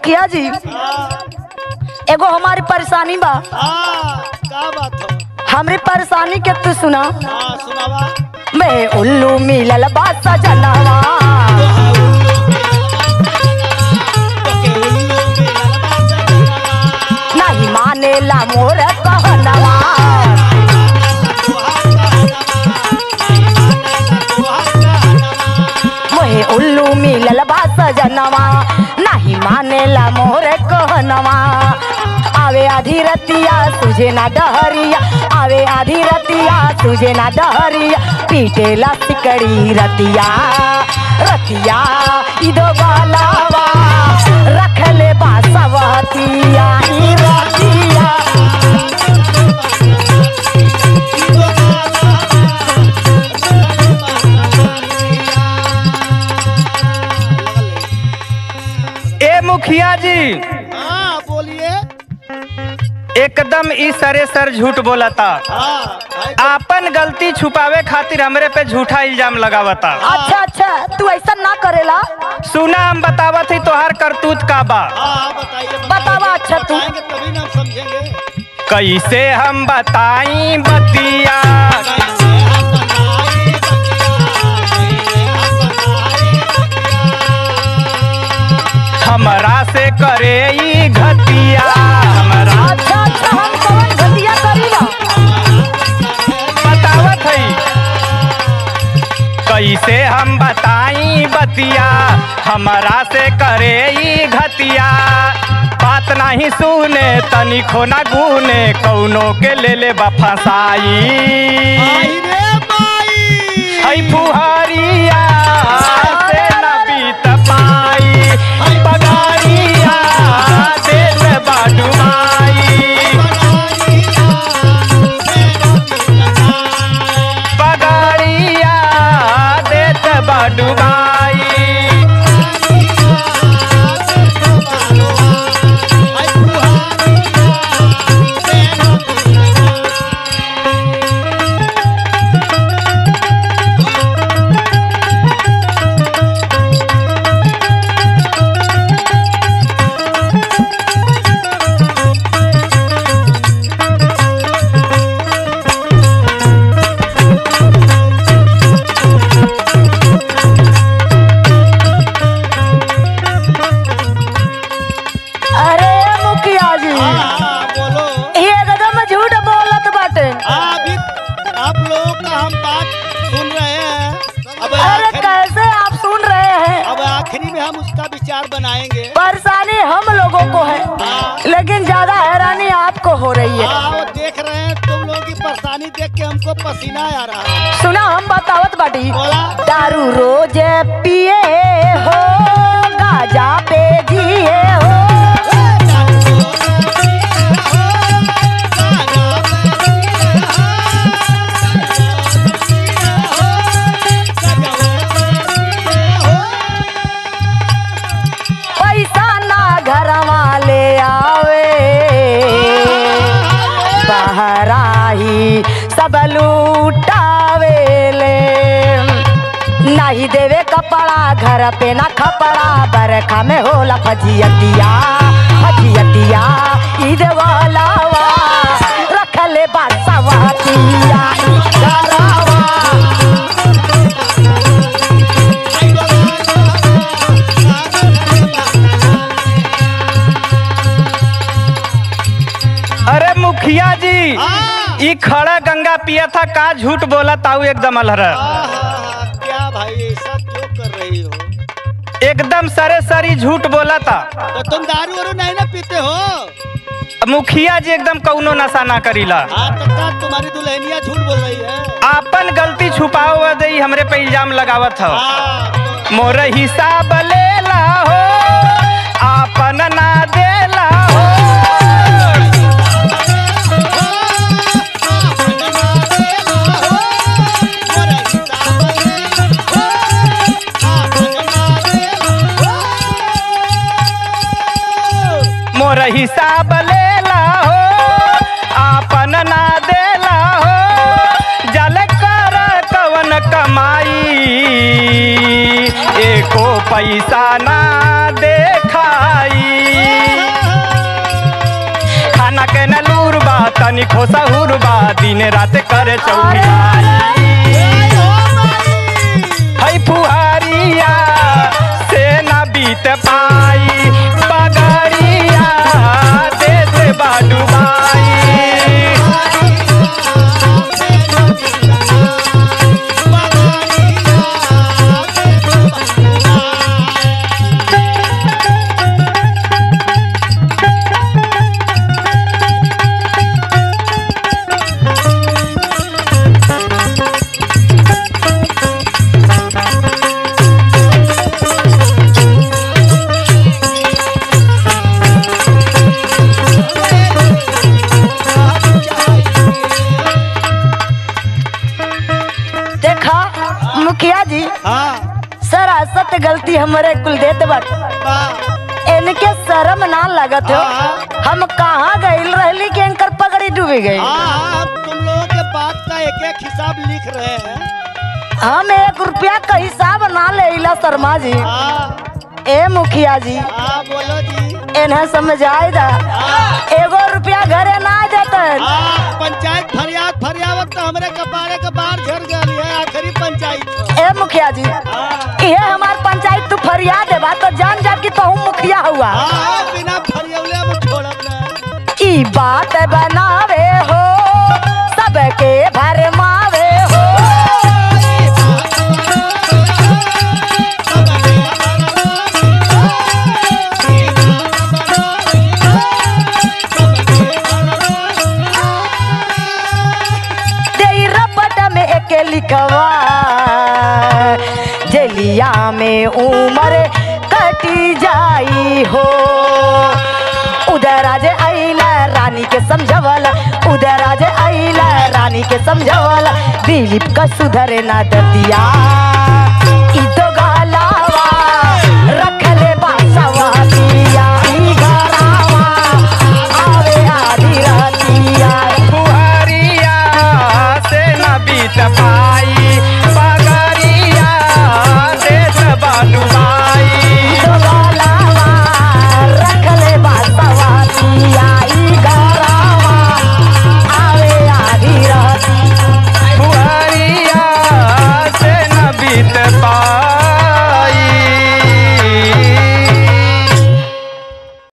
मुखिया जी एगो हमारी परेशानी बा। क्या बात हो? हमारी परेशानी के तू सुना। सुनावा। मैं उल्लू मिलल बा सजनवा, नहीं मानेला मोर कहनवा। मोहे उल्लू मिलल बा सजनवा, नहीं मानेला मोर कहनवा। आवे आधी रतिया तुझे ना डहरिया, आवे आधी रतिया तुझे ना डहरिया, पीटेला सिकड़ी रतिया रतिया इदो बालावा रख ले बासवतिया ई रतिया। ए मुखिया जी। हाँ बोलिए। एकदम ई सर झूठ बोलता। आपन गलती छुपावे खातिर हमरे पे झूठा इल्जाम लगावता। अच्छा अच्छा तू ऐसा ना करेला। सुना हम बतावत ही तोहार करतूत का बा। बताइए। बतावा। अच्छा तू तभी ना समझेंगे। कैसे हम बताई बतिया, हमरा से करे ई घतिया, हमरा अच्छा अच्छा हम कौन घटिया करीला बतावत है। कैसे हम बताई बतिया, हमरा से करे ई घतिया। बात नहीं सुने तनिको ना गुने, कौनो के ले ले बफसाई। हई फुहरिया से न बीत पाई, पगारिया देत बाडुमाई, पगारिया देत बाडुमाई। आखिरी में हम उसका विचार बनाएंगे। परेशानी हम लोगों को है, लेकिन ज्यादा हैरानी आपको हो रही है। वो देख रहे हैं तुम लोगों की परेशानी देख के हमको पसीना आ रहा है। सुना हम बतावत बाटी। बोला। दारू रोज पिए हो, गाजा पे जिए हो, सब लूटावेले। नहीं देवे कपड़ा घर पे ना खपड़ा, बरखा में होला फजियतिया फजियतिया ईद वालावा रख ले बासवतिया गरावा। अरे मुखिया जी ई खड़ा गंगा पिया था का झूठ बोला ताऊ एकदम अलहरा। क्या भाई ऐसा क्यों कर रही हो? एकदम सरी झूठ बोला था। तो तुम दारू वारू नहीं ना पीते हो? मुखिया जी एकदम कौनो नशा ना करीला। तो तुम्हारी दुल्हनिया झूठ बोल रही है। आपन गलती छुपाओ दे हमरे पे इल्जाम लगावत हो। मोर हिसाब लेला हो, आपन ना देला हो। मोर हिसाब लेला हो, आपन ना देला हो। जल कर कवन कमाई, एको पैसा ना देखाई। तनिको सहूर बा दिन रात करे चौकियाई हई फुहारिया से न बीत पाई बगड़िया देश बाडुबाई मुखिया जी हाँ सरासत गलती हमारे कुल देत बट इनके शर्म ना लगत हो हम कहाँ गइल रहली कि इनकर पगड़ी डूबी गई। हाँ तुम लोगों के बात का एक एक हिसाब लिख रहे हैं। हम 1 रुपया का हिसाब ना लेला शर्मा जी। ए मुखिया जी बोलो जी इन्हें समझाई दा 1 रुपया घरे ना जाता पंचायत फरियाद फरियावत तो हमरे कपारे के बाहर झड़ गई है आखिरी पंचायत। ए मुखिया जी ये हमार पंचायत तू फरियाद है बात तो जान जा कि तू मुखिया हुआ बिना फरियावले में छोड़ब ना ई बात बनावे हो सबके भरमावे हो के लिखवा जलिया में उम्र कटी जाई हो उधर आज आइला रानी के समझवल उधर आज आइला रानी के समझवल दिलीप का सुधरे ना दतिया ई तो गालावा रखले बासवा दिया ई घरावा आवे आधी रातिया फुहारिया से न बीत पाई बगड़िया देश बाडुबाई